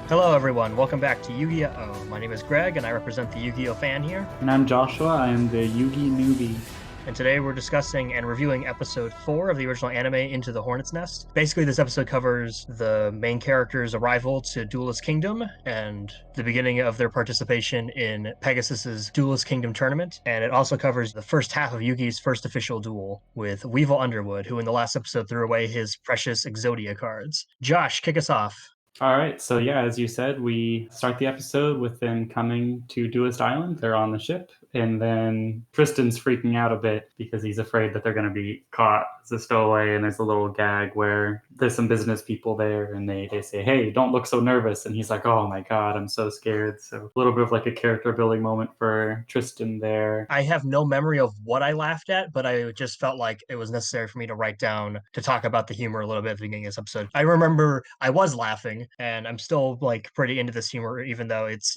Hello, everyone. Welcome back to Yu-Gi-Oh! My name is Greg, and I represent the Yu-Gi-Oh! Fan here. And I'm Joshua. I am the Yugi newbie. And today we're discussing and reviewing episode 4 of the original anime, Into the Hornets Nest. Basically, this episode covers the main character's arrival to Duelist Kingdom and the beginning of their participation in Pegasus's Duelist Kingdom tournament. And it also covers the first half of Yugi's first official duel with Weevil Underwood, who in the last episode threw away his precious Exodia cards. Josh, kick us off. All right, so yeah, as you said, we start the episode with them coming to Duelist Island. They're on the ship, and then Tristan's freaking out a bit because he's afraid that they're going to be caught as a stowaway, and there's a little gag where there's some business people there, and they say, hey, don't look so nervous, and he's like, oh my god, I'm so scared. So a little bit of like a character building moment for Tristan there. I have no memory of what I laughed at, but I just felt like it was necessary for me to write down to talk about the humor a little bit at the beginning of this episode. I remember I was laughing, and I'm still like pretty into this humor, even though it's,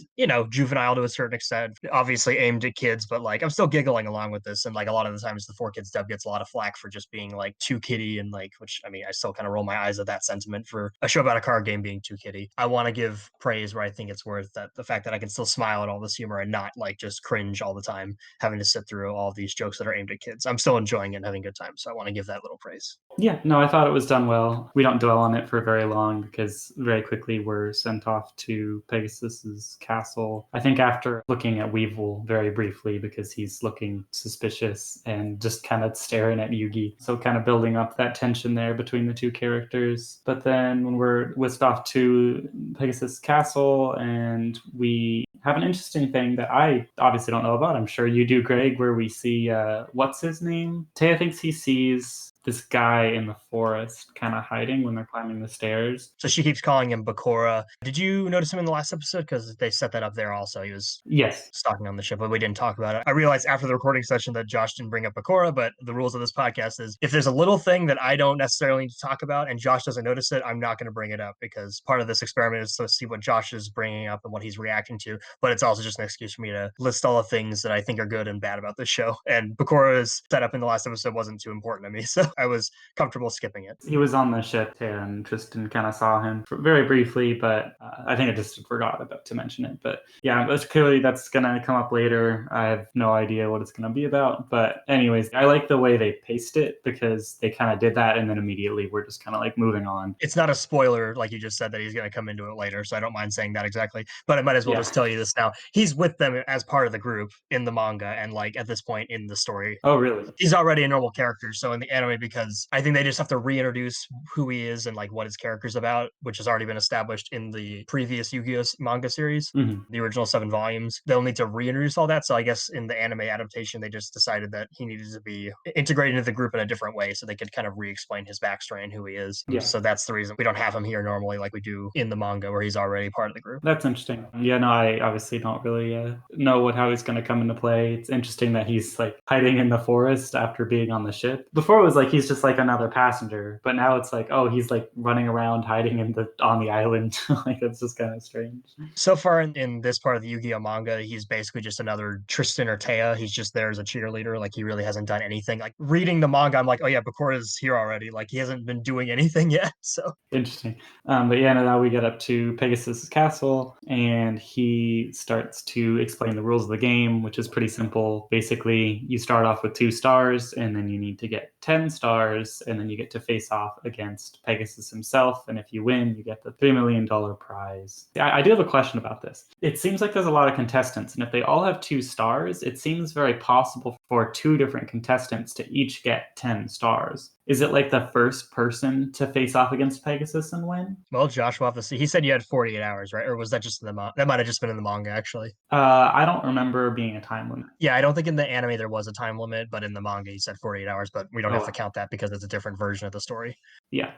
juvenile to a certain extent, obviously aimed at kids, but like I'm still giggling along with this. And like a lot of the times the 4 Kids dub gets a lot of flack for just being like too kiddie and like, which I mean, I still kind of roll my eyes at that sentiment for a show about a card game being too kiddie. I want to give praise where I think it's worth that the fact that I can still smile at all this humor and not like just cringe all the time having to sit through all these jokes that are aimed at kids. I'm still enjoying it and having a good time, so I want to give that little praise. Yeah, no, I thought it was done well. We don't dwell on it for very long because very quickly we're sent off to Pegasus's castle. I think after looking at Weevil very briefly because he's looking suspicious and just kind of staring at Yugi. So kind of building up that tension there between the two characters. But then when we're whisked off to Pegasus Castle and we have an interesting thing that I obviously don't know about. I'm sure you do, Greg, where we see, what's his name? Taya thinks he sees this guy in the forest kind of hiding when they're climbing the stairs. So she keeps calling him Bakura. Did you notice him in the last episode? Because they set that up there also. He was Yes. stalking on the ship, but we didn't talk about it. I realized after the recording session that Josh didn't bring up Bakura, but the rules of this podcast is if there's a little thing that I don't necessarily need to talk about and Josh doesn't notice it, I'm not going to bring it up because part of this experiment is to see what Josh is bringing up and what he's reacting to. But it's also just an excuse for me to list all the things that I think are good and bad about this show. And Bakura's setup in the last episode wasn't too important to me, so I was comfortable skipping it. He was on the ship and Tristan kind of saw him very briefly, but I think I just forgot about to mention it. But yeah, that's clearly that's going to come up later. I have no idea what it's going to be about. But anyways, I like the way they paced it because they kind of did that and then immediately we're just kind of like moving on. It's not a spoiler, like you just said, that he's going to come into it later, so I don't mind saying that exactly. But I might as well just tell you this now. He's with them as part of the group in the manga and like at this point in the story. Oh, really? He's already a normal character, so in the anime, because I think they just have to reintroduce who he is and like what his character's about, which has already been established in the previous Yu-Gi-Oh! Manga series, the original 7 volumes. They'll need to reintroduce all that. So I guess in the anime adaptation, they just decided that he needed to be integrated into the group in a different way so they could kind of re-explain his backstory and who he is. Yeah. So that's the reason we don't have him here normally like we do in the manga where he's already part of the group. That's interesting. Yeah, no, I obviously don't really know how he's going to come into play. It's interesting that he's like hiding in the forest after being on the ship. Before it was like he's just like another passenger, but now it's like, oh, he's like running around hiding on the island. Like it's just kind of strange. So far in this part of the Yu-Gi-Oh manga, he's basically just another Tristan or Taya. He's just there as a cheerleader. Like he really hasn't done anything. Like reading the manga, I'm like, oh yeah, Bakura's here already. Like he hasn't been doing anything yet. So interesting. But yeah, now we get up to Pegasus's castle and he starts to explain the rules of the game, which is pretty simple. Basically, you start off with 2 stars and then you need to get 10 stars and then you get to face off against Pegasus himself. And if you win, you get the $3 million prize. I do have a question about this. It seems like there's a lot of contestants, and if they all have 2 stars, it seems very possible for 2 different contestants to each get 10 stars. Is it like the first person to face off against Pegasus and win? Well, Josh, we'll have to see. He said you had 48 hours, right? Or was that just in the manga? That might have just been in the manga, actually. I don't remember being a time limit. Yeah, I don't think in the anime there was a time limit, but in the manga he said 48 hours, but we don't have to count that because it's a different version of the story. Yeah.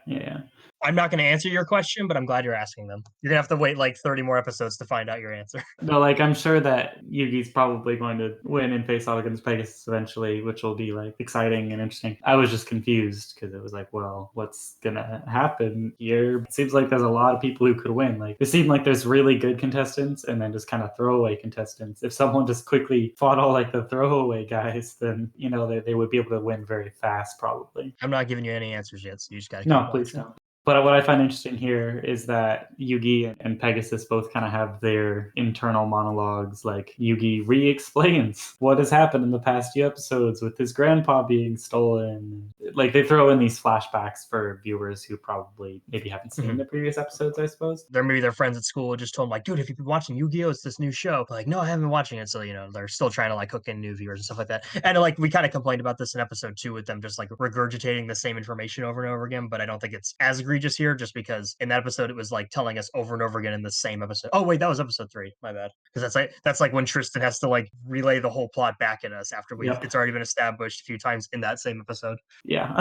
I'm not going to answer your question, but I'm glad you're asking them. You're going to have to wait like 30 more episodes to find out your answer. No, like I'm sure that Yugi's probably going to win and face off against Pegasus eventually, which will be like exciting and interesting. I was just confused because it was like, well, what's going to happen here? It seems like there's a lot of people who could win. Like it seemed like there's really good contestants and then just kind of throwaway contestants. If someone just quickly fought all like the throwaway guys, then, they would be able to win very fast probably. I'm not giving you any answers yet, so you just got to No, please don't. But what I find interesting here is that Yugi and Pegasus both kind of have their internal monologues. Like Yugi re-explains what has happened in the past few episodes with his grandpa being stolen. Like they throw in these flashbacks for viewers who probably maybe haven't seen the previous episodes, I suppose. Maybe their friends at school just told them like, dude, have you been watching Yu-Gi-Oh? It's this new show. Like, no, I haven't been watching it. So, they're still trying to like hook in new viewers and stuff like that. And like we kind of complained about this in episode 2 with them just like regurgitating the same information over and over again. But I don't think it's as egregious here just because in that episode it was like telling us over and over again in the same episode. Oh wait, that was episode 3. My bad. Because that's like when Tristan has to like relay the whole plot back at us after it's already been established a few times in that same episode. Yeah,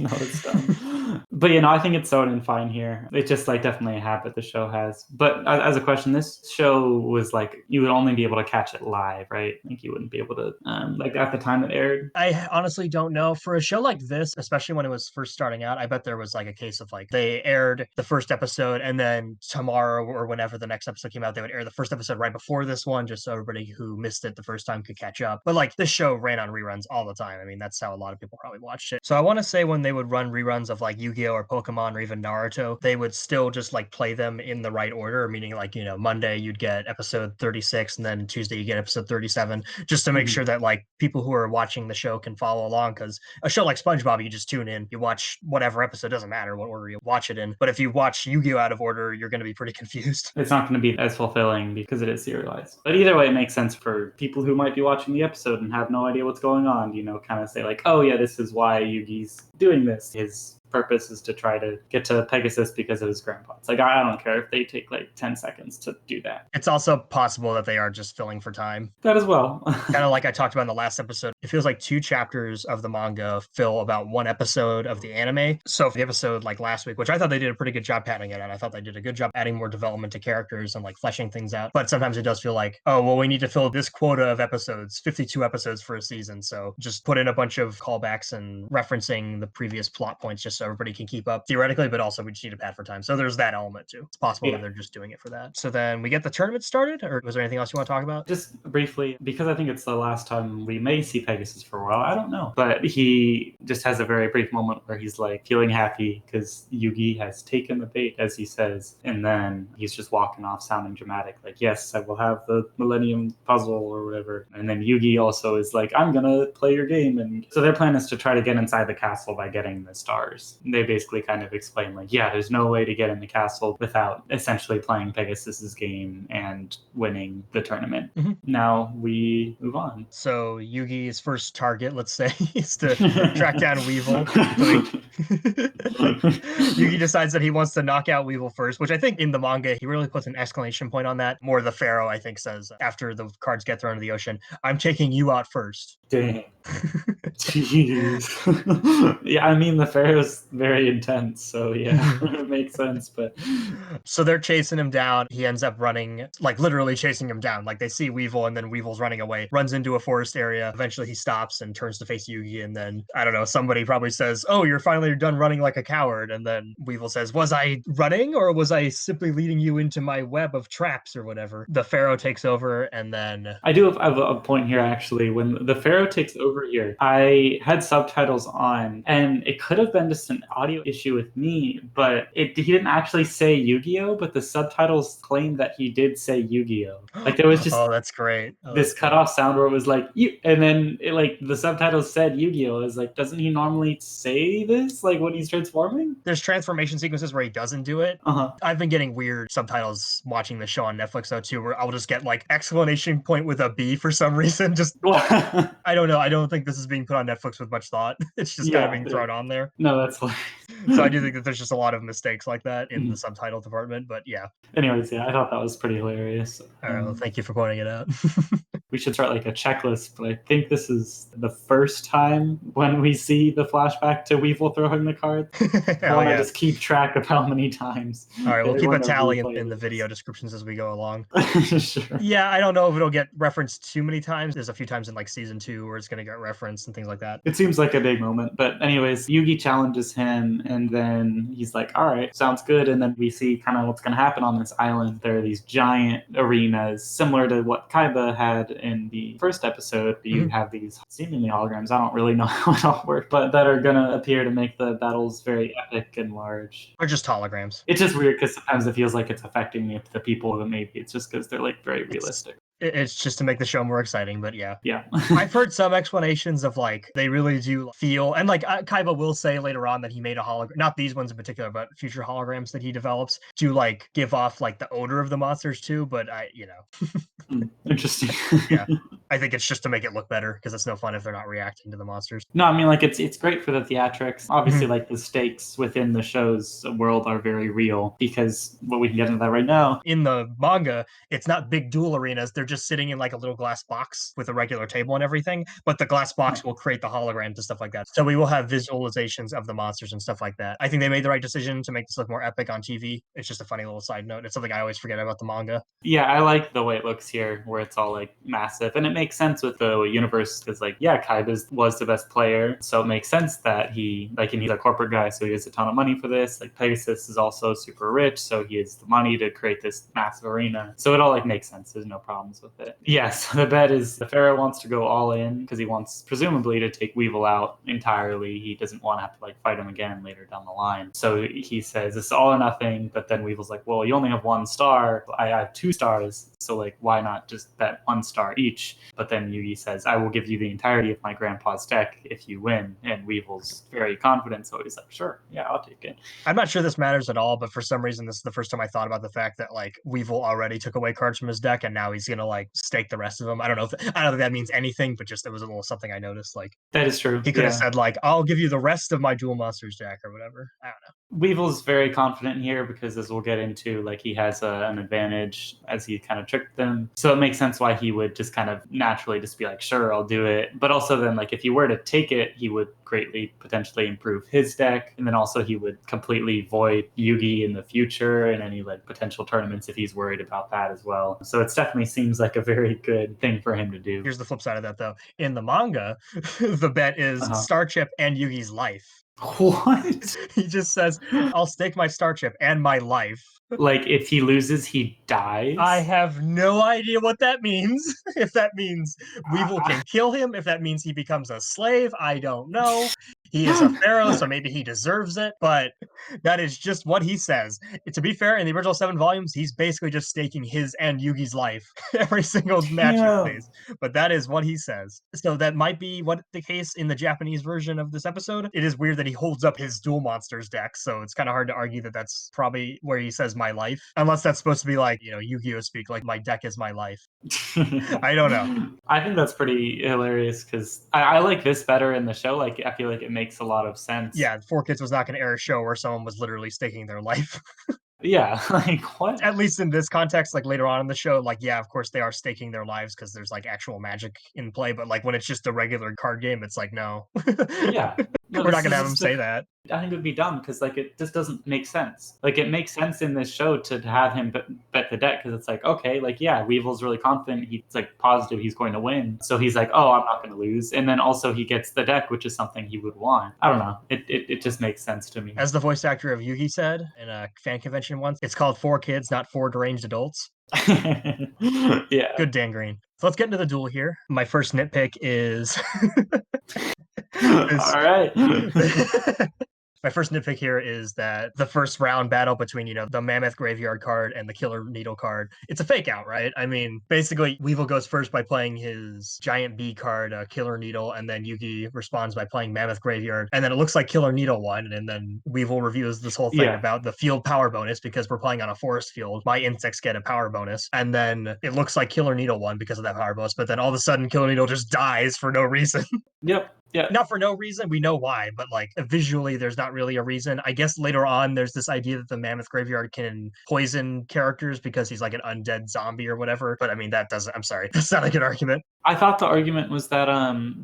no, it's dumb. But I think it's sewn in fine here. It's just like definitely a habit the show has. But as a question, this show was like you would only be able to catch it live, right? Like you wouldn't be able to like at the time it aired. I honestly don't know. For a show like this, especially when it was first starting out, I bet there was like a case of like they aired the first episode and then tomorrow or whenever the next episode came out, they would air the first episode right before this one, just so everybody who missed it the first time could catch up. But like this show ran on reruns all the time. I mean, that's how a lot of people probably watched it. So I want to say when they would run reruns of like Yu-Gi-Oh! Or Pokemon or even Naruto, they would still just like play them in the right order, meaning like, Monday you'd get episode 36 and then Tuesday you get episode 37, just to make sure that like people who are watching the show can follow along. Because a show like SpongeBob, you just tune in, you watch whatever episode, doesn't matter what order you watch it in. But if you watch Yu-Gi-Oh out of order, you're going to be pretty confused. It's not going to be as fulfilling because it is serialized. But either way, it makes sense for people who might be watching the episode and have no idea what's going on, kind of say like, oh yeah, this is why Yugi's doing this. His purpose is to try to get to Pegasus because of his grandpa. It's like, I don't care if they take like 10 seconds to do that. It's also possible that they are just filling for time. That as well. Kind of like I talked about in the last episode, it feels like 2 chapters of the manga fill about 1 episode of the anime. So for the episode like last week, which I thought they did a pretty good job padding it out, I thought they did a good job adding more development to characters and like fleshing things out. But sometimes it does feel like, oh, well, we need to fill this quota of episodes, 52 episodes for a season. So just put in a bunch of callbacks and referencing the previous plot points just so everybody can keep up theoretically, but also we just need to pad for time. So there's that element too. It's possible that they're just doing it for that. So then we get the tournament started, or was there anything else you want to talk about? Just briefly, because I think it's the last time we may see Pegasus for a while. I don't know. But he just has a very brief moment where he's like feeling happy because Yugi has taken the bait, as he says. And then he's just walking off sounding dramatic. Like, yes, I will have the Millennium Puzzle or whatever. And then Yugi also is like, I'm going to play your game. And so their plan is to try to get inside the castle by getting the stars. They basically kind of explain like, yeah, there's no way to get in the castle without essentially playing Pegasus's game and winning the tournament. Now we move on. So Yugi's first target, let's say, is to track down Weevil. Yugi decides that he wants to knock out Weevil first, which I think in the manga, he really puts an exclamation point on that. More the Pharaoh, I think, says after the cards get thrown into the ocean, I'm taking you out first. Dang. Jeez. Yeah, I mean, the Pharaoh's very intense, so yeah, it makes sense. But so they're chasing him down. He ends up running, like literally chasing him down. Like they see Weevil and then Weevil's running away, runs into a forest area. Eventually he stops and turns to face Yugi. And then, I don't know, somebody probably says, oh, you're finally done running like a coward. And then Weevil says, was I running or was I simply leading you into my web of traps or whatever? The Pharaoh takes over and then... I do have a point here, actually. When the Pharaoh takes over here, I had subtitles on, and it could have been just an audio issue with me, but he didn't actually say Yu-Gi-Oh, but the subtitles claimed that he did say Yu-Gi-Oh. Like there was just that's great. This cutoff sound where it was like you, and then the subtitles said Yu-Gi-Oh. Is like, doesn't he normally say this like when he's transforming? There's transformation sequences where he doesn't do it. I've been getting weird subtitles watching the show on Netflix though too, where I'll just get like exclamation point with a B for some reason. Just I don't know. I don't think this is being put on Netflix with much thought. It's just kind of being thrown on there. No, that's like so I do think that there's just a lot of mistakes like that in the subtitle department, but yeah. Anyways, yeah, I thought that was pretty hilarious. All right, well, thank you for pointing it out. We should start like a checklist, but I think this is the first time when we see the flashback to Weevil throwing the cards. I want to just keep track of how many times. All right, we'll keep a tally in the video descriptions as we go along. Sure. Yeah, I don't know if it'll get referenced too many times. There's a few times in like season 2 where it's going to get referenced and things like that. It seems like a big moment. But anyways, Yugi challenges him and then he's like, all right, sounds good. And then we see kind of what's going to happen on this island. There are these giant arenas similar to what Kaiba had in the first episode, you Mhm. have these seemingly holograms. I don't really know how it all works, but that are going to appear to make the battles very epic and large. Or just holograms. It's just weird because sometimes it feels like it's affecting the people, but maybe it's just because they're like very realistic. It's just to make the show more exciting, but yeah. Yeah. I've heard some explanations of like they really do feel, and like Kaiba will say later on that he made a hologram, not these ones in particular, but future holograms that he develops to like give off like the odor of the monsters too. But Interesting. yeah, I think it's just to make it look better because it's no fun if they're not reacting to the monsters. No, I mean, like it's great for the theatrics. Obviously, Mhm. like the stakes within the show's world are very real because well, we can get into that right now. In the manga, it's not big duel arenas. They're just sitting in like a little glass box with a regular table and everything. But the glass box will create the holograms and stuff like that. So we will have visualizations of the monsters and stuff like that. I think they made the right decision to make this look more epic on TV. It's just a funny little side note. It's something I always forget about the manga. Yeah, I like the way it looks here, where it's all like massive, and it makes sense with the universe because, like, yeah, Kaiba was the best player, so it makes sense that and he's a corporate guy, so he has a ton of money for this. Like, Pegasus is also super rich, so he has the money to create this massive arena. So it all like makes sense. There's no problems with it. Yes, the bet is the Pharaoh wants to go all in because he wants presumably to take Weevil out entirely. He doesn't want to have to like fight him again later down the line. So he says it's all or nothing. But then Weevil's like, well, you only have one star. I have 2 stars. So like, why not just bet 1 star each? But then Yugi says, I will give you the entirety of my grandpa's deck if you win. And Weevil's very confident. So he's like, sure, yeah, I'll take it. I'm not sure this matters at all, but for some reason, this is the first time I thought about the fact that like Weevil already took away cards from his deck, and now he's gonna like stake the rest of them. I don't know if that means anything, but just it was a little something I noticed. Like That is true. he could have Yeah. said like, "I'll give you the rest of my Duel Monsters deck" or whatever. I don't know. Weevil's very confident here because, as we'll get into, like he has an advantage as he kind of tricked them. So it makes sense why he would just kind of naturally just be like, sure, I'll do it. But also then, like, if he were to take it, he would greatly potentially improve his deck. And then also he would completely void Yugi in the future and any like potential tournaments if he's worried about that as well. So it definitely seems like a very good thing for him to do. Here's the flip side of that though. In the manga, the bet is Uh-huh. Star Chip and Yugi's life. What? He just says, "I'll stake my Star Chip and my life." Like if he loses, he dies? I have no idea what that means. If that means Weevil can kill him, if that means he becomes a slave, I don't know. He is a pharaoh, so maybe he deserves it, but that is just what he says. To be fair, in the original 7 volumes, he's basically just staking his and Yugi's life every single match he Yeah. plays. But that is what he says. So that might be what the case in the Japanese version of this episode. It is weird that he holds up his Duel Monsters deck, so it's kind of hard to argue that that's probably where he says my life, unless that's supposed to be like, Yu-Gi-Oh speak, like my deck is my life. I don't know. I think that's pretty hilarious because I like this better in the show. Like, I feel like it makes a lot of sense. Yeah, 4 Kids was not going to air a show where someone was literally staking their life. Yeah. Like, what? At least in this context, like later on in the show, like, yeah, of course they are staking their lives because there's like actual magic in play. But like when it's just a regular card game, it's like, no. Yeah. No, We're not this going to is have him just say that. I think it would be dumb because like it just doesn't make sense. Like it makes sense in this show to have him bet the deck because it's like, okay, like yeah, Weevil's really confident. He's like positive he's going to win. So he's like, oh, I'm not going to lose. And then also he gets the deck, which is something he would want. I don't know. It just makes sense to me. As the voice actor of Yugi said in a fan convention once, it's called 4 Kids, not 4 deranged adults. Yeah. Good Dan Green. So let's get into the duel here. My first nitpick is All right. My first nitpick here is that the first round battle between, the Mammoth Graveyard card and the Killer Needle card, it's a fake out, right? I mean, basically, Weevil goes first by playing his Giant Bee card, Killer Needle, and then Yugi responds by playing Mammoth Graveyard. And then it looks like Killer Needle won, and then Weevil reviews this whole thing Yeah. about the field power bonus because we're playing on a forest field. My insects get a power bonus. And then it looks like Killer Needle won because of that power bonus, but then all of a sudden, Killer Needle just dies for no reason. Yep. Yeah. Not for no reason, we know why, but like visually there's not really a reason. I guess later on there's this idea that the Mammoth Graveyard can poison characters because he's like an undead zombie or whatever, but I mean I'm sorry, that's not a good argument. I thought the argument was that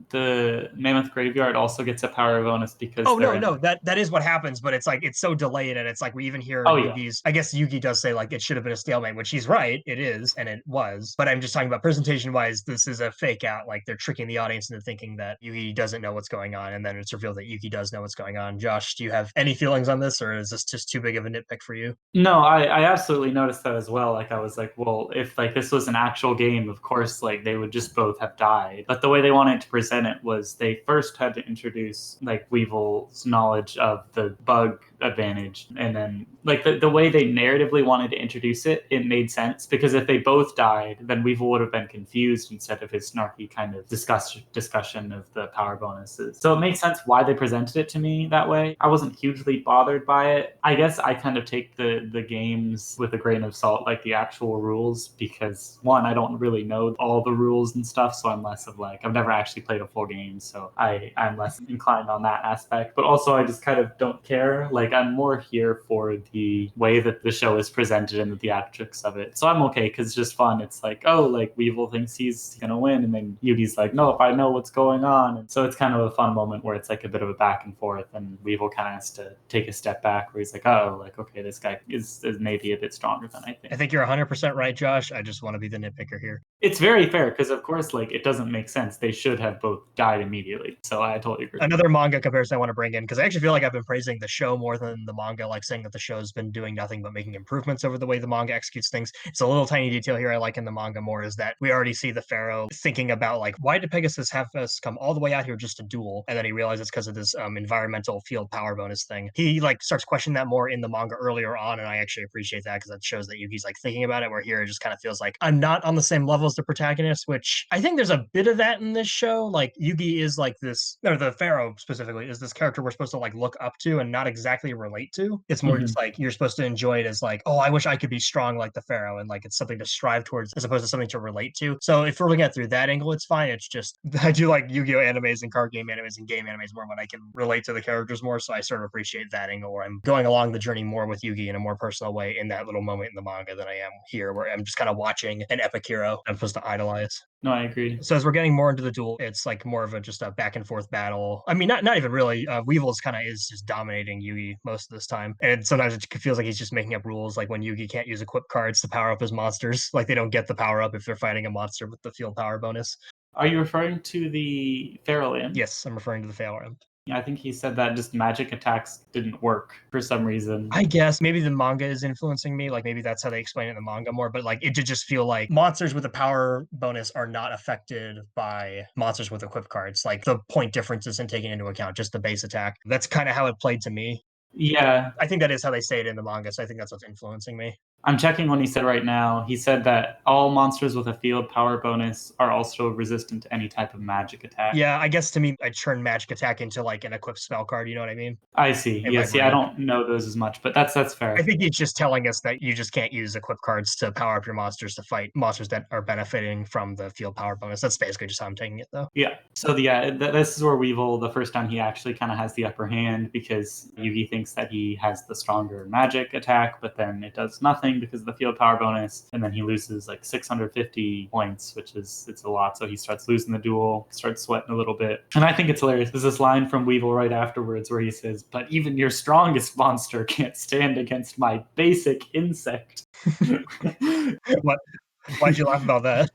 the Mammoth Graveyard also gets a power bonus because No, that is what happens, but it's like it's so delayed, and it's like we even hear Yugi's. I guess Yugi does say like it should have been a stalemate, which he's right, it is, and it was. But I'm just talking about presentation wise, this is a fake out. Like they're tricking the audience into thinking that Yugi doesn't doesn't know what's going on, and then it's revealed that Yugi does know what's going on. Josh, do you have any feelings on this, or is this just too big of a nitpick for you? No, I absolutely noticed that as well. Like I was like, well, if like this was an actual game, of course, like they would just both have died. But the way they wanted to present it was they first had to introduce like Weevil's knowledge of the bug advantage, and then like the way they narratively wanted to introduce it, it made sense because if they both died, then Weevil would have been confused instead of his snarky kind of discussion of the power bonuses. So it makes sense why they presented it to me that way. I wasn't hugely bothered by it. I guess I kind of take the games with a grain of salt, like the actual rules, because one, I don't really know all the rules and stuff, so I'm less of like, I've never actually played a full game, so I'm less inclined on that aspect. But also I just kind of don't care. Like I'm more here for the way that the show is presented and the theatrics of it. So I'm okay because it's just fun. It's like, oh, like Weevil thinks he's gonna win, and then Yugi's like, no, if I know what's going on. And so it's kind of a fun moment where it's like a bit of a back and forth, and Weevil kind of has to take a step back where he's like, oh, like, okay, this guy is maybe a bit stronger than I think. I think you're 100% right, Josh. I just want to be the nitpicker here. It's very fair because, of course, like it doesn't make sense. They should have both died immediately. So I totally agree. Another manga comparison I want to bring in, because I actually feel like I've been praising the show more than the manga, like saying that the show's been doing nothing but making improvements over the way the manga executes things. It's a little tiny detail here I like in the manga more is that we already see the Pharaoh thinking about like, why did Pegasus have us come all the way out here just to duel? And then he realizes it's because of this environmental field power bonus thing. He like starts questioning that more in the manga earlier on, and I actually appreciate that because that shows that Yugi's like thinking about it, where here it just kind of feels like I'm not on the same level as the protagonist, which I think there's a bit of that in this show. Like Yugi is like this, or the Pharaoh specifically is this character we're supposed to like look up to and not exactly relate to. It's more just like you're supposed to enjoy it as like, oh, I wish I could be strong like the Pharaoh, and like it's something to strive towards as opposed to something to relate to. So if we're looking at it through that angle, it's fine. It's just I do like Yu-Gi-Oh animes and card game animes and game animes more when I can relate to the characters more. So I sort of appreciate that angle where I'm going along the journey more with Yugi in a more personal way in that little moment in the manga than I am here, where I'm just kind of watching an epic hero I'm supposed to idolize. No, I agree. So as we're getting more into the duel, it's like more of a just a back and forth battle. I mean, not even really. Weevil's kind of is just dominating Yugi most of this time, and sometimes it feels like he's just making up rules, like when Yugi can't use equip cards to power up his monsters, like they don't get the power up if they're fighting a monster with the field power bonus. Are you referring to the Feral Imp? Yes, I'm referring to the Fail Imp. I think he said that just magic attacks didn't work for some reason. I guess maybe the manga is influencing me. Like maybe that's how they explain it in the manga more. But like it did just feel like monsters with a power bonus are not affected by monsters with equip cards. Like the point difference isn't taken into account, just the base attack. That's kind of how it played to me. Yeah, I think that is how they say it in the manga. So I think that's what's influencing me. I'm checking what he said right now. He said that all monsters with a field power bonus are also resistant to any type of magic attack. Yeah, I guess to me, I turn magic attack into like an equipped spell card. You know what I mean? I see. In Yeah, my see, I don't know those as much, but that's fair. I think he's just telling us that you just can't use equip cards to power up your monsters to fight monsters that are benefiting from the field power bonus. That's basically just how I'm taking it, though. Yeah. So yeah, this is where Weevil, the first time he actually kind of has the upper hand because Yugi thinks that he has the stronger magic attack, but then it does nothing because of the field power bonus, and then he loses like 650 points, which is it's a lot. So he starts losing the duel, starts sweating a little bit, and I think it's hilarious. There's this line from Weevil right afterwards where he says, "But even your strongest monster can't stand against my basic insect." What? Why'd you laugh about that?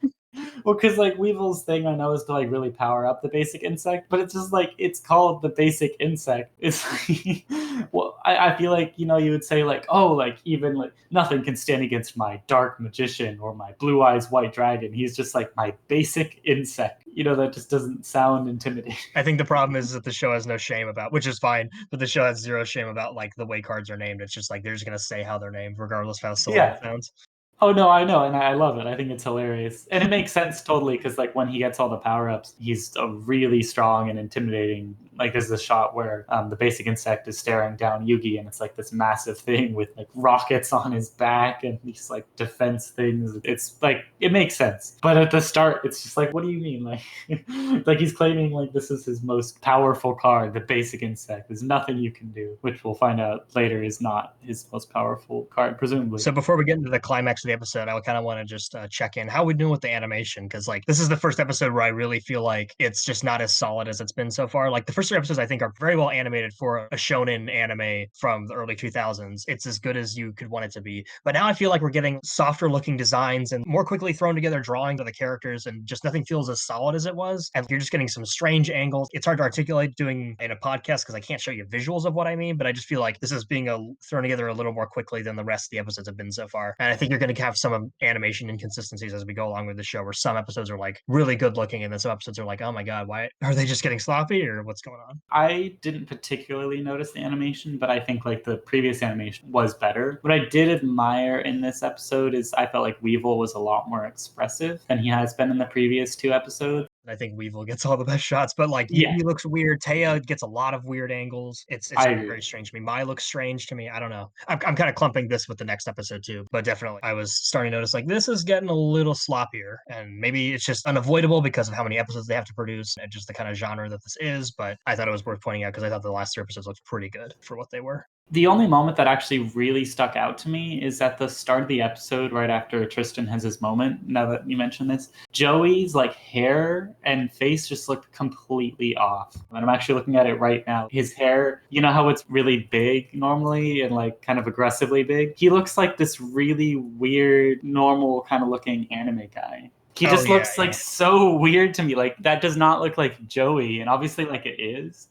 Well, because like Weevil's thing I know is to like really power up the basic insect, but it's just like it's called the basic insect. It's like, well, I feel like you would say like, oh, like even like nothing can stand against my dark magician or my blue eyes white dragon. He's just like my basic insect. That just doesn't sound intimidating. I think the problem is that the show has no shame about, which is fine, but the show has zero shame about like the way cards are named. It's just like they're just gonna say how they're named, regardless of how silly Yeah. it sounds. Oh no, I know, and I love it. I think it's hilarious, and it makes sense totally because like when he gets all the power ups, he's a really strong and intimidating. Like there's this shot where the basic insect is staring down Yugi, and it's like this massive thing with like rockets on his back and these like defense things. It's like it makes sense, but at the start, it's just like, what do you mean? Like, like he's claiming like this is his most powerful card, the basic insect. There's nothing you can do, which we'll find out later is not his most powerful card, presumably. So before we get into the climax of the episode, I kind of want to just check in how we doing with the animation, because like this is the first episode where I really feel like it's just not as solid as it's been so far. Like the first first 3 episodes I think are very well animated for a shonen anime from the early 2000s. It's as good as you could want it to be. But now I feel like we're getting softer looking designs and more quickly thrown together drawings of the characters, and just nothing feels as solid as it was. And you're just getting some strange angles. It's hard to articulate doing in a podcast because I can't show you visuals of what I mean, but I just feel like this is being thrown together a little more quickly than the rest of the episodes have been so far. And I think you're going to have some animation inconsistencies as we go along with the show, where some episodes are like really good looking, and then some episodes are like, oh my god, why are they just getting sloppy, or what's going on? I didn't particularly notice the animation, but I think like the previous animation was better. What I did admire in this episode is I felt like Weevil was a lot more expressive than he has been in the previous 2 episodes. I think Weevil gets all the best shots, but like Yeah, Yugi looks weird. Taya gets a lot of weird angles. It's I agree. very strange to me. Mai looks strange to me. I don't know. I'm kind of clumping this with the next episode too, but definitely I was starting to notice like this is getting a little sloppier, and maybe it's just unavoidable because of how many episodes they have to produce and just the kind of genre that this is. But I thought it was worth pointing out because I thought the last 3 episodes looked pretty good for what they were. The only moment that actually really stuck out to me is at the start of the episode, right after Tristan has his moment. Now that you mention this, Joey's like hair and face just looked completely off. And I'm actually looking at it right now. His hair, you know how it's really big normally and like kind of aggressively big? He looks like this really weird, normal kind of looking anime guy. He just looks like so weird to me. Like that does not look like Joey, and obviously like it is.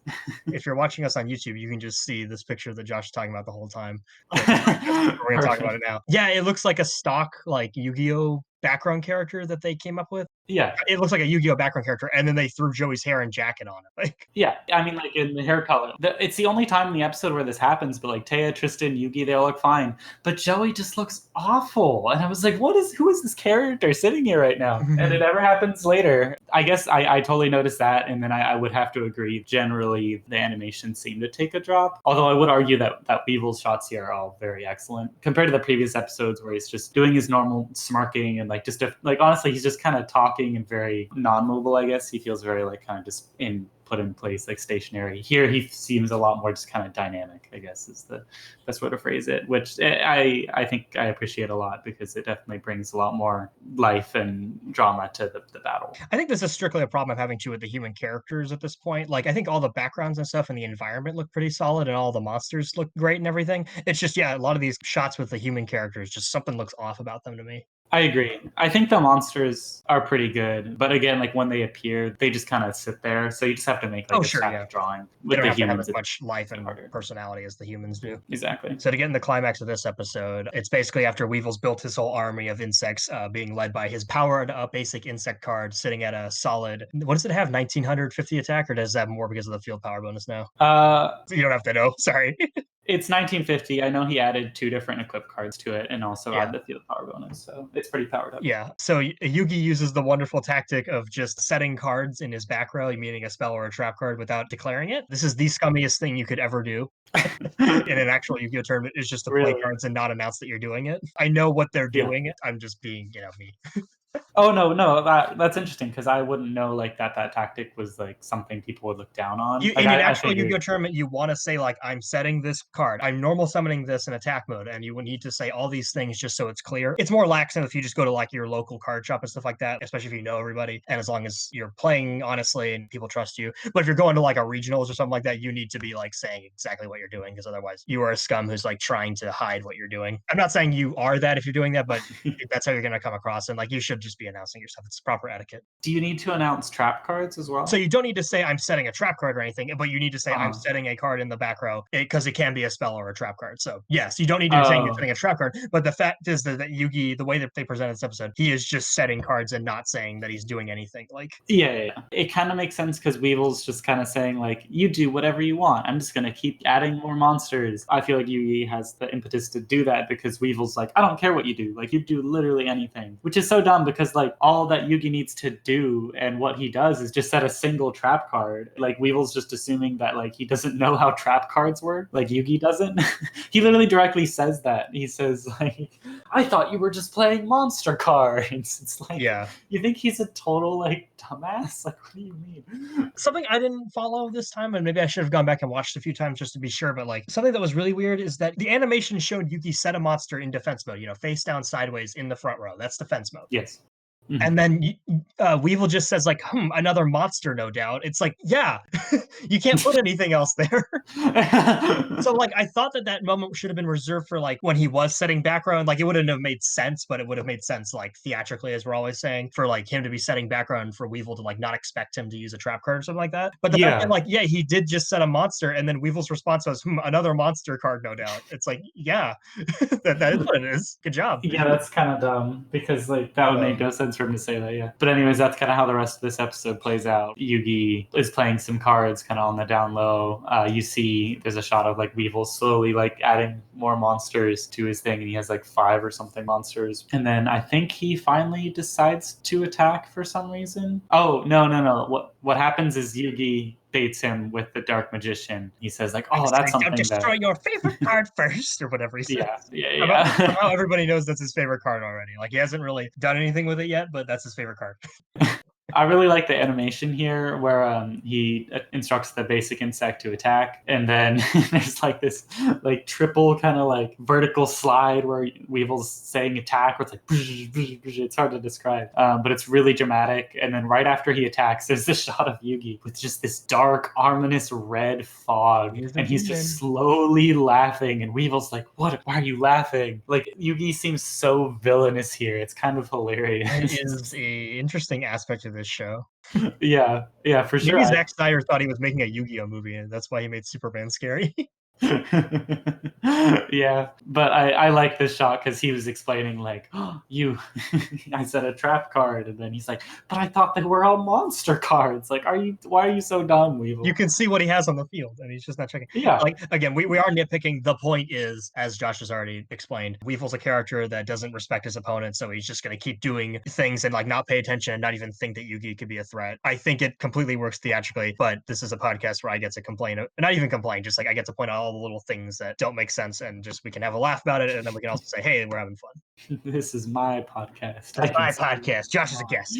If you're watching us on YouTube, you can just see this picture that Josh is talking about the whole time. We're gonna talk about it now. Yeah, it looks like a stock like Yu-Gi-Oh background character that they came up with. Yeah. It looks like a Yu-Gi-Oh background character, and then they threw Joey's hair and jacket on it. Like, Yeah, I mean, like in the hair color. It's the only time in the episode where this happens, but like Taya, Tristan, Yugi, they all look fine. But Joey just looks awful. And I was like, who is this character sitting here right now? And it never happens later. I guess I totally noticed that. And then I would have to agree, generally, the animation seemed to take a drop. Although I would argue that Weevil's shots here are all very excellent compared to the previous episodes where he's just doing his normal smirking and like just like honestly, he's just kind of talking and very non-mobile, I guess. He feels very like kind of just put in place, like stationary. Here he seems a lot more just kind of dynamic, I guess is the best way to phrase it, which I think I appreciate a lot because it definitely brings a lot more life and drama to the battle. I think this is strictly a problem I'm having too with the human characters at this point. Like, I think all the backgrounds and stuff and the environment look pretty solid, and all the monsters look great and everything. It's just, yeah, a lot of these shots with the human characters, just something looks off about them to me. I agree. I think the monsters are pretty good, but again, like when they appear, they just kind of sit there. So you just have to make like static drawing They with don't the have to have humans. as much life and personality as the humans do. Exactly. So to get in the climax of this episode, it's basically after Weevil's built his whole army of insects, being led by his powered up basic insect card, sitting at a solid. What does it have? 1950 attack, or does that have more because of the field power bonus now? You don't have to know. Sorry. It's 1950. I know he added 2 different equip cards to it and also added the field power bonus. So it's pretty powered up. Yeah. So Yugi uses the wonderful tactic of just setting cards in his back row, meaning a spell or a trap card, without declaring it. This is the scummiest thing you could ever do in an actual Yu-Gi-Oh tournament, is just to play cards and not announce that you're doing it. I know what they're doing. I'm just being, me. Oh no, that's interesting because I wouldn't know like that tactic was like something people would look down on. In an actual Yu-Gi-Oh tournament, you want to say like, I'm setting this card, I'm normal summoning this in attack mode, and you would need to say all these things just so it's clear. It's more lax than if you just go to like your local card shop and stuff like that, especially if you know everybody, and as long as you're playing honestly and people trust you. But if you're going to like a regionals or something like that, you need to be like saying exactly what you're doing, because otherwise you are a scum who's like trying to hide what you're doing. I'm not saying you are that if you're doing that, but that's how you're going to come across, and like you should just be announcing yourself. It's proper etiquette. Do you need to announce trap cards as well? So you don't need to say I'm setting a trap card or anything, but you need to say I'm setting a card in the back row, because it can be a spell or a trap card. So yes, you don't need to say you're setting a trap card, but the fact is that Yugi, the way that they presented this episode, he is just setting cards and not saying that he's doing anything. Like it kind of makes sense because Weevil's just kind of saying like, you do whatever you want. I'm just gonna keep adding more monsters. I feel like Yugi has the impetus to do that because Weevil's like, I don't care what you do. Like you do literally anything, which is so dumb because like all that Yugi needs to do and what he does is just set a single trap card. Like Weevil's just assuming that like he doesn't know how trap cards work, like Yugi doesn't. He literally directly says that. He says like, I thought you were just playing monster cards. It's like, you think he's a total like dumbass? Like what do you mean? Something I didn't follow this time, and maybe I should have gone back and watched a few times just to be sure, but like something that was really weird is that the animation showed Yugi set a monster in defense mode, face down sideways in the front row. That's defense mode. Yes. And then Weevil just says like, another monster, no doubt. It's like, yeah, you can't put anything else there. So like I thought that moment should have been reserved for like when he was setting background. Like it wouldn't have made sense, but it would have made sense like theatrically, as we're always saying, for like him to be setting background for Weevil to like not expect him to use a trap card or something like that. But the fact that Yeah. like yeah, he did just set a monster, and then Weevil's response was another monster card, no doubt. It's like yeah, that is what it is. Good job. Yeah, that's kind of dumb because like that would make no Um, sense for him to say that. Yeah, but anyways, that's kind of how the rest of this episode plays out. Yugi is playing some cards, kind of on the down low. You see, there's a shot of like Weevil slowly like adding more monsters to his thing, and he has like 5 or something monsters. And then I think he finally decides to attack for some reason. Oh no! What happens is Yugi baits him with the Dark Magician. He says like, "Oh, next that's time, don't something destroy that." your favorite card first, or whatever he says. Yeah, yeah, Somehow yeah. everybody knows that's his favorite card already. Like he hasn't really done anything with it yet, but that's his favorite card. I really like the animation here where he instructs the basic insect to attack, and then there's like this like triple kind of like vertical slide where Weevil's saying attack, where it's like it's hard to describe, but it's really dramatic. And then right after he attacks, there's this shot of Yugi with just this dark, ominous red fog, and he's just slowly laughing. And Weevil's like, "What? Why are you laughing?" Like Yugi seems so villainous here. It's kind of hilarious. It is a interesting aspect of this show. Yeah, yeah, for sure. Maybe Zack Snyder thought he was making a Yu-Gi-Oh movie, and that's why he made Superman scary. Yeah, but I like this shot because he was explaining like, oh, you, I said a trap card, and then he's like, but I thought they were all monster cards. Like, why are you so dumb, Weevil? You can see what he has on the field, and he's just not checking. Yeah, Like again, we are nitpicking. The point is, as Josh has already explained, Weevil's a character that doesn't respect his opponent, so he's just going to keep doing things and like not pay attention and not even think that Yugi could be a threat. I think it completely works theatrically, but this is a podcast where I get to complain, not even complain, just like I get to point out all the little things that don't make sense, and just we can have a laugh about it, and then we can also say, hey, we're having fun. this is my podcast. It's my podcast. Josh is a guest.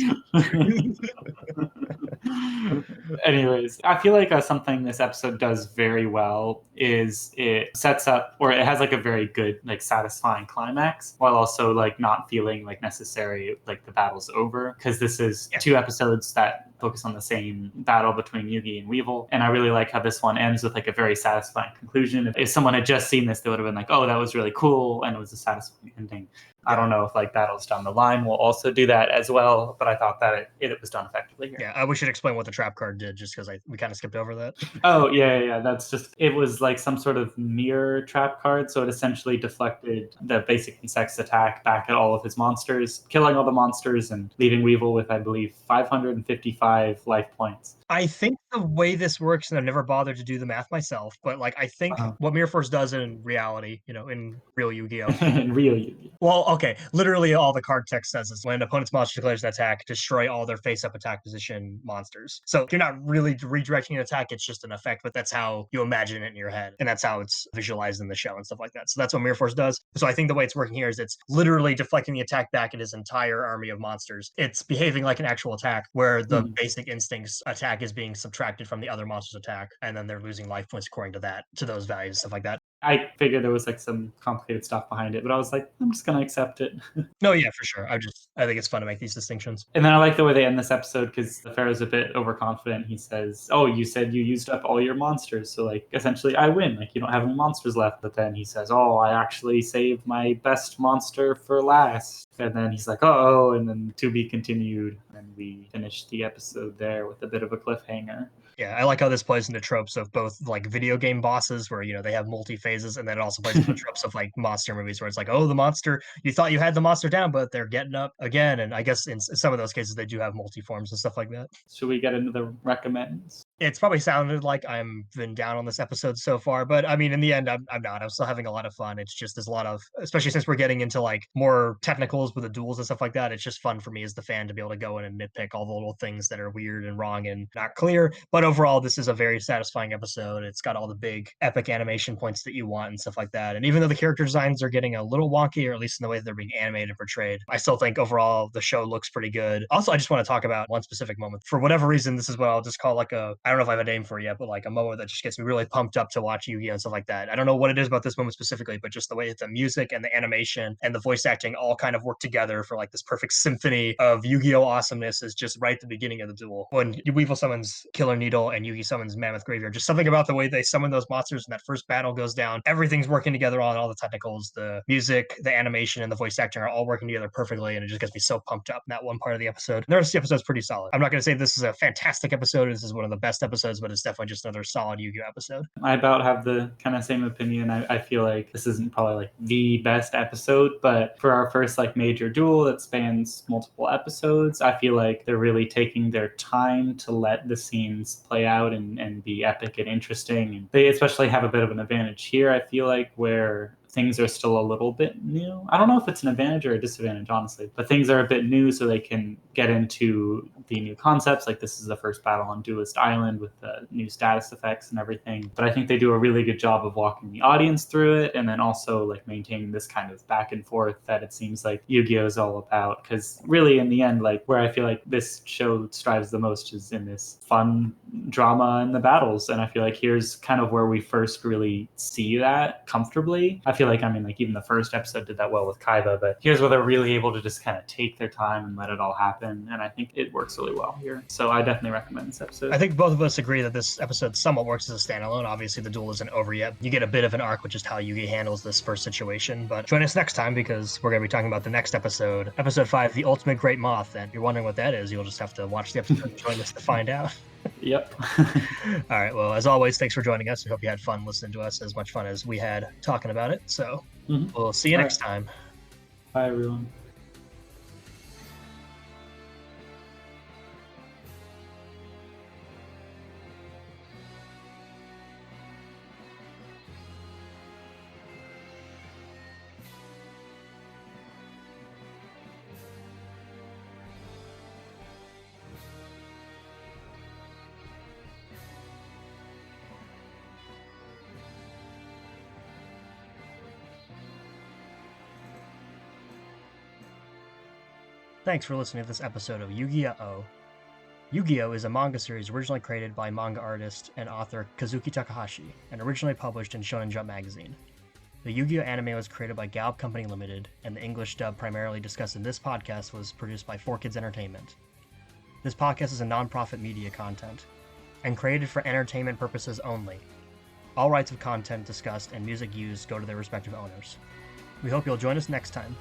Anyways, I feel like something this episode does very well is it sets up, or it has like a very good, like satisfying climax, while also like not feeling like necessary, like the battle's over. Because this is 2 episodes that focus on the same battle between Yugi and Weevil. And I really like how this one ends with like a very satisfying conclusion. If someone had just seen this, they would have been like, oh, that was really cool. And it was a satisfying ending. I don't know if like battles down the line will also do that as well, but I thought that it was done effectively here. Yeah, we should explain what the trap card did, just because we kind of skipped over that. Oh yeah. That's just, it was like some sort of mirror trap card, so it essentially deflected the basic insect's attack back at all of his monsters, killing all the monsters and leaving Weevil with, I believe, 555 life points. I think the way this works, and I've never bothered to do the math myself, but like I think what Mirror Force does in reality, in real Yu-Gi-Oh. In real Yu-Gi-Oh. Well, okay, literally all the card text says is when an opponent's monster declares an attack, destroy all their face-up attack position monsters. So you're not really redirecting an attack; it's just an effect, but that's how you imagine it in your head, and that's how it's visualized in the show and stuff like that. So that's what Mirror Force does. So I think the way it's working here is it's literally deflecting the attack back at his entire army of monsters. It's behaving like an actual attack, where the basic instincts attack is being subtracted from the other monster's attack, and then they're losing life points according to those values, stuff like that. I figured there was like some complicated stuff behind it, but I was like, I'm just gonna accept it. No, yeah, for sure. I think it's fun to make these distinctions. And then I like the way they end this episode because the Pharaoh's a bit overconfident. He says, "Oh, you said you used up all your monsters, so like essentially I win. Like you don't have any monsters left." But then he says, "Oh, I actually saved my best monster for last." And then he's like, "Oh," and then to be continued. And we finish the episode there with a bit of a cliffhanger. Yeah, I like how this plays into tropes of both like video game bosses where they have multi phases, and then it also plays into tropes of like monster movies where it's like, oh, the monster, you thought you had the monster down, but they're getting up again. And I guess in some of those cases they do have multi forms and stuff like that. Should we get into the recommends? It's probably sounded like I'm been down on this episode so far, but I mean, in the end, I'm not. I'm still having a lot of fun. It's just there's a lot of, especially since we're getting into like more technicals with the duels and stuff like that. It's just fun for me as the fan to be able to go in and nitpick all the little things that are weird and wrong and not clear. But But overall, this is a very satisfying episode. It's got all the big epic animation points that you want and stuff like that. And even though the character designs are getting a little wonky, or at least in the way that they're being animated and portrayed, I still think overall the show looks pretty good. Also, I just want to talk about one specific moment. For whatever reason, this is what I'll just call like I don't know if I have a name for it yet, but like a moment that just gets me really pumped up to watch Yu-Gi-Oh! And stuff like that. I don't know what it is about this moment specifically, but just the way that the music and the animation and the voice acting all kind of work together for like this perfect symphony of Yu-Gi-Oh! Awesomeness is just right at the beginning of the duel. When Weevil summons Killer Needle and Yugi summons Mammoth Graveyard, just something about the way they summon those monsters and that first battle goes down. Everything's working together on all the technicals, the music, the animation, and the voice acting are all working together perfectly, and it just gets me so pumped up in that one part of the episode. The rest of the episode's pretty solid. I'm not going to say this is a fantastic episode. This is one of the best episodes, but it's definitely just another solid Yu-Gi-Oh! Episode. I about have the kind of same opinion. I feel like this isn't probably like the best episode, but for our first like major duel that spans multiple episodes, I feel like they're really taking their time to let the scenes play out and be epic and interesting. And they especially have a bit of an advantage here, I feel like, where things are still a little bit new. I don't know if it's an advantage or a disadvantage, honestly, but things are a bit new so they can get into the new concepts. Like this is the first battle on Duelist Island with the new status effects and everything. But I think they do a really good job of walking the audience through it and then also like maintaining this kind of back and forth that it seems like Yu-Gi-Oh! Is all about. Because really in the end, like where I feel like this show strives the most is in this fun drama in the battles. And I feel like here's kind of where we first really see that comfortably. I feel like, I mean, like even the first episode did that well with Kaiba, but here's where they're really able to just kind of take their time and let it all happen. And I think it works really well here. So I definitely recommend this episode. I think both of us agree that this episode somewhat works as a standalone. Obviously, the duel isn't over yet. You get a bit of an arc with just how Yugi handles this first situation. But join us next time because we're going to be talking about the next episode, episode 5, The Ultimate Great Moth. And if you're wondering what that is, you'll just have to watch the episode and join us to find out. Yep. All right. Well, as always, thanks for joining us. We hope you had fun listening to us, as much fun as we had talking about it. So we'll see you next time. Bye, everyone. Thanks for listening to this episode of Yu-Gi-Oh! Yu-Gi-Oh! Is a manga series originally created by manga artist and author Kazuki Takahashi, and originally published in Shonen Jump magazine. The Yu-Gi-Oh! Anime was created by Galp Company Limited, and the English dub primarily discussed in this podcast was produced by 4Kids Entertainment. This podcast is a non-profit media content, and created for entertainment purposes only. All rights of content discussed and music used go to their respective owners. We hope you'll join us next time.